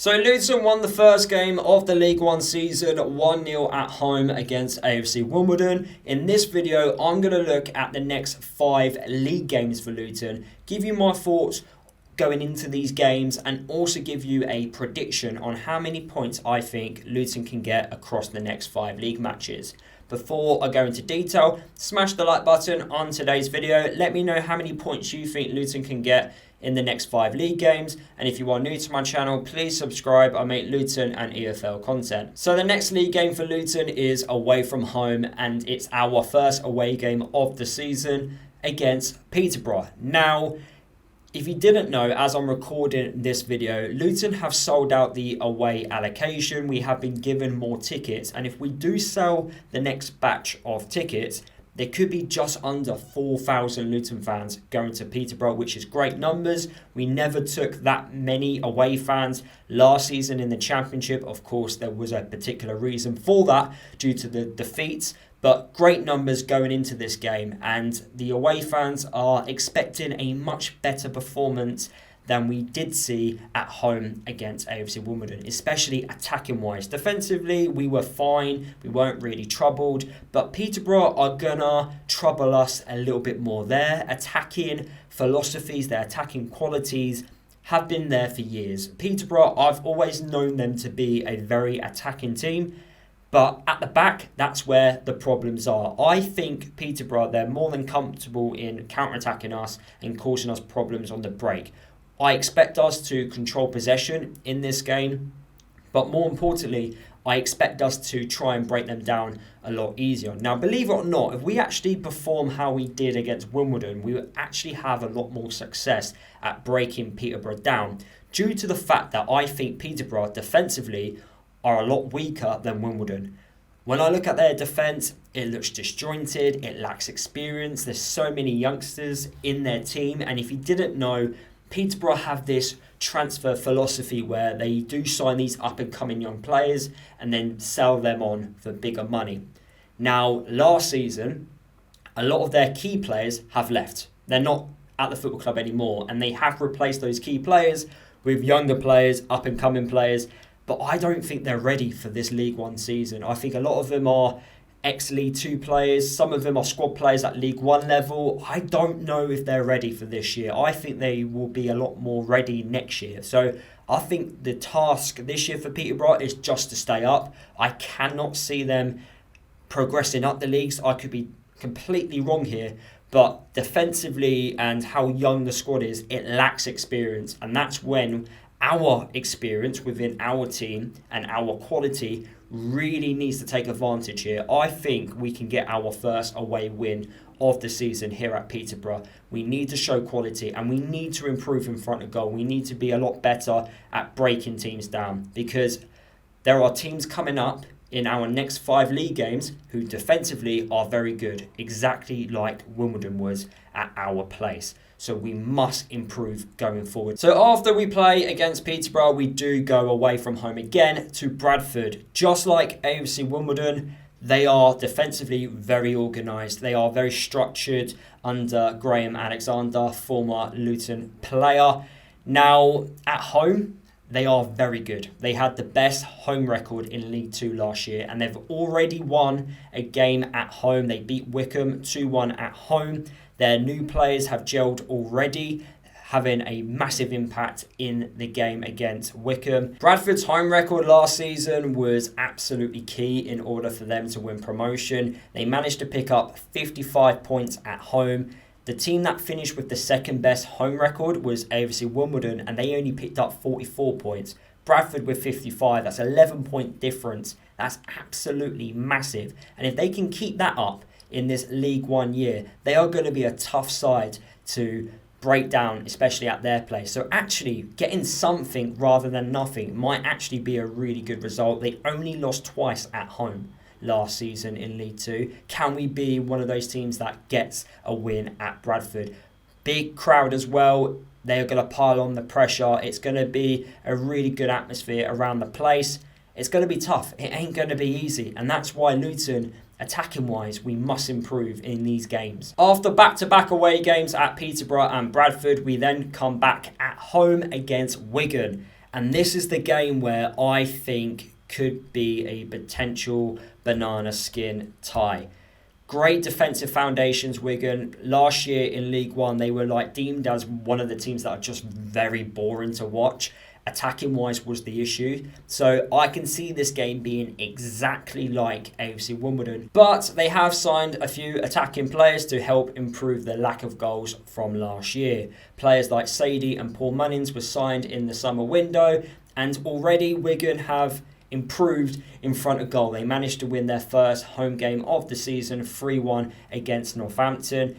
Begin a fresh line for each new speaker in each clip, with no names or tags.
So Luton won the first game of the League One season 1-0 at home against AFC Wimbledon. In this video, I'm going to look at the next 5 league games for Luton, give you my thoughts going into these games, and also give you a prediction on how many points I think Luton can get across the next 5 league matches. Before I go into detail, smash the like button on today's video. Let me know how many points you think Luton can get in the next 5 league games, and if you are new to my channel, please subscribe. I make Luton and EFL content. So the next league game for Luton is away from home, and it's our first away game of the season against Peterborough. Now, if you didn't know, as I'm recording this video, Luton have sold out the away allocation. We have been given more tickets, and if we do sell the next batch of tickets, there could be just under 4,000 Luton fans going to Peterborough, which is great numbers. We never took that many away fans last season in the Championship. Of course, there was a particular reason for that due to the defeats, but great numbers going into this game. And the away fans are expecting a much better performance than we did see at home against AFC Wimbledon, especially attacking-wise. Defensively, we were fine. We weren't really troubled. But Peterborough are going to trouble us a little bit more. Their attacking philosophies, their attacking qualities have been there for years. Peterborough, I've always known them to be a very attacking team. But at the back, that's where the problems are. I think Peterborough, they're more than comfortable in counter-attacking us and causing us problems on the break. I expect us to control possession in this game, but more importantly, I expect us to try and break them down a lot easier. Now, believe it or not, if we actually perform how we did against Wimbledon, we will actually have a lot more success at breaking Peterborough down, due to the fact that I think Peterborough defensively are a lot weaker than Wimbledon. When I look at their defence, it looks disjointed, it lacks experience. There's so many youngsters in their team, and if you didn't know, Peterborough have this transfer philosophy where they do sign these up-and-coming young players and then sell them on for bigger money. Now, last season, a lot of their key players have left. They're not at the football club anymore, and they have replaced those key players with younger players, up-and-coming players, but I don't think they're ready for this League One season. I think a lot of them are ex-League 2 players. Some of them are squad players at League 1 level. I don't know if they're ready for this year. I think they will be a lot more ready next year. So I think the task this year for Peterborough is just to stay up. I cannot see them progressing up the leagues. I could be completely wrong here, but defensively and how young the squad is, it lacks experience. And that's when our experience within our team and our quality really needs to take advantage here. I think we can get our first away win of the season here at Peterborough. We need to show quality, and we need to improve in front of goal. We need to be a lot better at breaking teams down, because there are teams coming up in our next 5 league games who defensively are very good, exactly like Wimbledon was at our place. So we must improve going forward. So after we play against Peterborough, we do go away from home again to Bradford. Just like AFC Wimbledon, they are defensively very organised. They are very structured under Graham Alexander, former Luton player. Now, at home, they are very good. They had the best home record in League 2 last year, and they've already won a game at home. They beat Wycombe 2-1 at home. Their new players have gelled already, having a massive impact in the game against Wycombe. Bradford's home record last season was absolutely key in order for them to win promotion. They managed to pick up 55 points at home. The team that finished with the second best home record was AFC Wimbledon, and they only picked up 44 points. Bradford with 55, that's 11-point difference. That's absolutely massive. And if they can keep that up in this League 1 year, they are going to be a tough side to break down, especially at their place. So actually getting something rather than nothing might actually be a really good result. They only lost twice at home last season in League 2. Can we be one of those teams that gets a win at Bradford? Big crowd as well. They are going to pile on the pressure. It's going to be a really good atmosphere around the place. It's going to be tough. It ain't going to be easy. And that's why Luton, attacking wise, we must improve in these games. After back-to-back away games at Peterborough and Bradford, we then come back at home against Wigan. And this is the game where I think could be a potential banana skin tie. Great defensive foundations, Wigan. Last year in League One, they were deemed as one of the teams that are just very boring to watch. Attacking wise was the issue. So I can see this game being exactly like AFC Wimbledon. But they have signed a few attacking players to help improve the lack of goals from last year. Players like Sadie and Paul Munnings were signed in the summer window. And already Wigan have improved in front of goal. They managed to win their first home game of the season 3-1 against Northampton.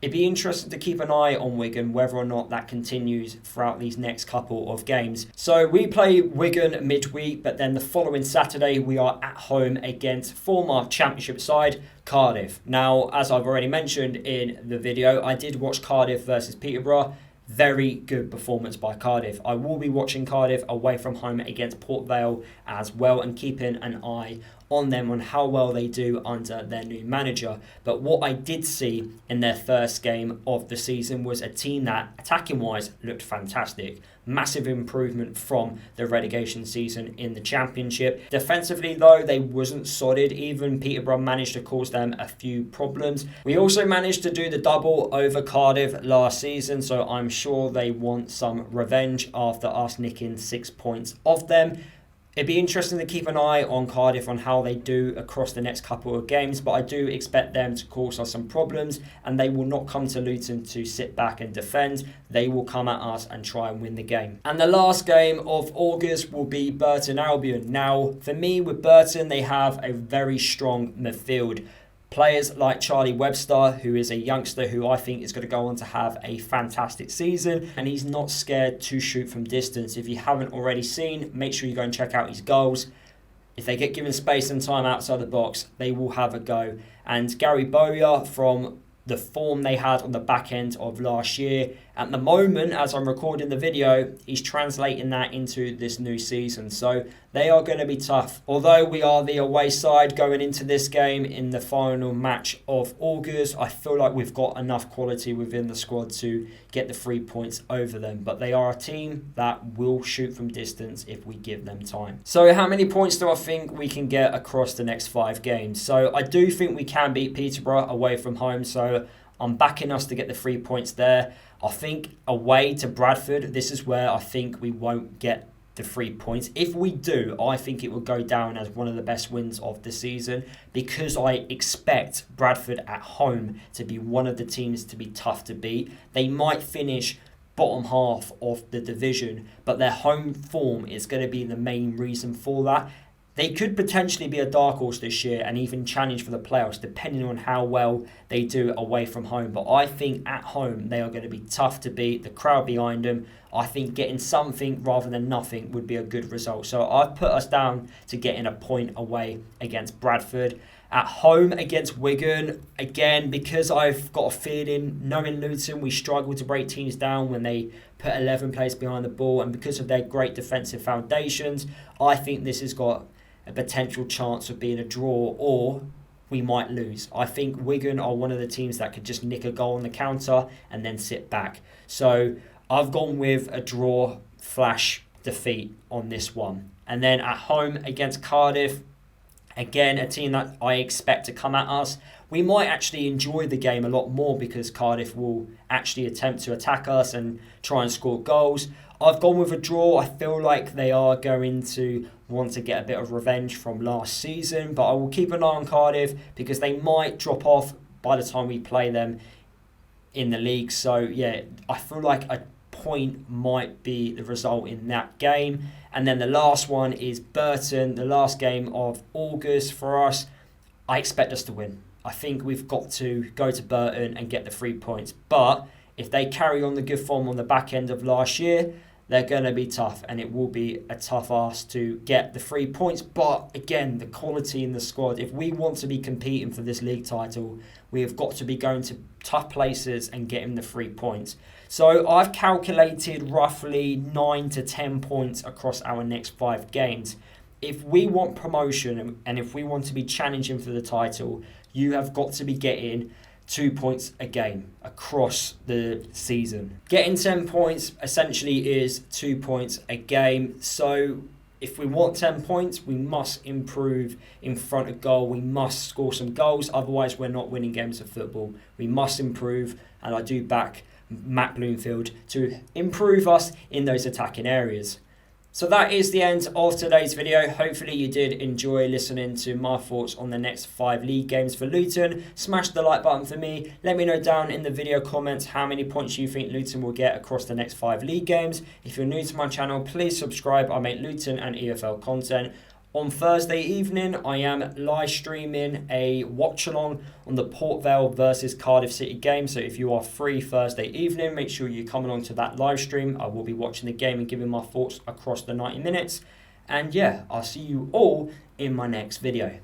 It'd be interesting to keep an eye on Wigan, whether or not that continues throughout these next couple of games. So we play Wigan midweek, but then the following Saturday we are at home against former Championship side Cardiff. Now, as I've already mentioned in the video, I did watch Cardiff versus Peterborough. Very good performance by Cardiff. I will be watching Cardiff away from home against Port Vale as well and keeping an eye on them on how well they do under their new manager. But what I did see in their first game of the season was a team that, attacking wise, looked fantastic. Massive improvement from the relegation season in the Championship. Defensively though, they wasn't solid. Even Peterborough managed to cause them a few problems. We also managed to do the double over Cardiff last season, so I'm sure they want some revenge after us nicking 6 points off them. It'd be interesting to keep an eye on Cardiff on how they do across the next couple of games, but I do expect them to cause us some problems, and they will not come to Luton to sit back and defend. They will come at us and try and win the game. And the last game of August will be Burton Albion. Now, for me, with Burton, they have a very strong midfield. Players like Charlie Webster, who is a youngster who I think is going to go on to have a fantastic season, and he's not scared to shoot from distance. If you haven't already seen, make sure you go and check out his goals. If they get given space and time outside the box, they will have a go. And Gary Bowyer, from the form they had on the back end of last year, at the moment, as I'm recording the video, he's translating that into this new season. So they are going to be tough. Although we are the away side going into this game in the final match of August, I feel like we've got enough quality within the squad to get the 3 points over them. But they are a team that will shoot from distance if we give them time. So how many points do I think we can get across the next 5 games? So I do think we can beat Peterborough away from home. So I'm backing us to get the 3 points there. I think away to Bradford, this is where I think we won't get the 3 points. If we do, I think it will go down as one of the best wins of the season, because I expect Bradford at home to be one of the teams to be tough to beat. They might finish bottom half of the division, but their home form is going to be the main reason for that. They could potentially be a dark horse this year and even challenge for the playoffs, depending on how well they do away from home. But I think at home they are going to be tough to beat. The crowd behind them, I think getting something rather than nothing would be a good result. So I've put us down to getting a point away against Bradford. At home against Wigan, again, because I've got a feeling, knowing Luton, we struggle to break teams down when they put 11 players behind the ball, and because of their great defensive foundations, I think this has got a potential chance of being a draw, or we might lose. I think Wigan are one of the teams that could just nick a goal on the counter and then sit back. So I've gone with a draw / defeat on this one. And then at home against Cardiff, again, a team that I expect to come at us. We might actually enjoy the game a lot more because Cardiff will actually attempt to attack us and try and score goals. I've gone with a draw. I feel like they are going to want to get a bit of revenge from last season, but I will keep an eye on Cardiff because they might drop off by the time we play them in the league. So yeah, I feel like a point might be the result in that game. And then the last one is Burton, the last game of August for us. I expect us to win. I think we've got to go to Burton and get the 3 points. But if they carry on the good form on the back end of last year, they're going to be tough, and it will be a tough ask to get the 3 points. But again, the quality in the squad, if we want to be competing for this league title, we have got to be going to tough places and getting the 3 points. So I've calculated roughly 9 to 10 points across our next 5 games. If we want promotion and if we want to be challenging for the title, you have got to be getting 2 points a game across the season. Getting 10 points essentially is 2 points a game. So if we want 10 points, we must improve in front of goal. We must score some goals. Otherwise, we're not winning games of football. We must improve. And I do back Matt Bloomfield to improve us in those attacking areas. So that is the end of today's video. Hopefully you did enjoy listening to my thoughts on the next 5 league games for Luton. Smash the like button for me. Let me know down in the video comments how many points you think Luton will get across the next 5 league games. If you're new to my channel, please subscribe. I make Luton and EFL content. On Thursday evening, I am live streaming a watch-along on the Port Vale versus Cardiff City game. So if you are free Thursday evening, make sure you come along to that live stream. I will be watching the game and giving my thoughts across the 90 minutes. And yeah, I'll see you all in my next video.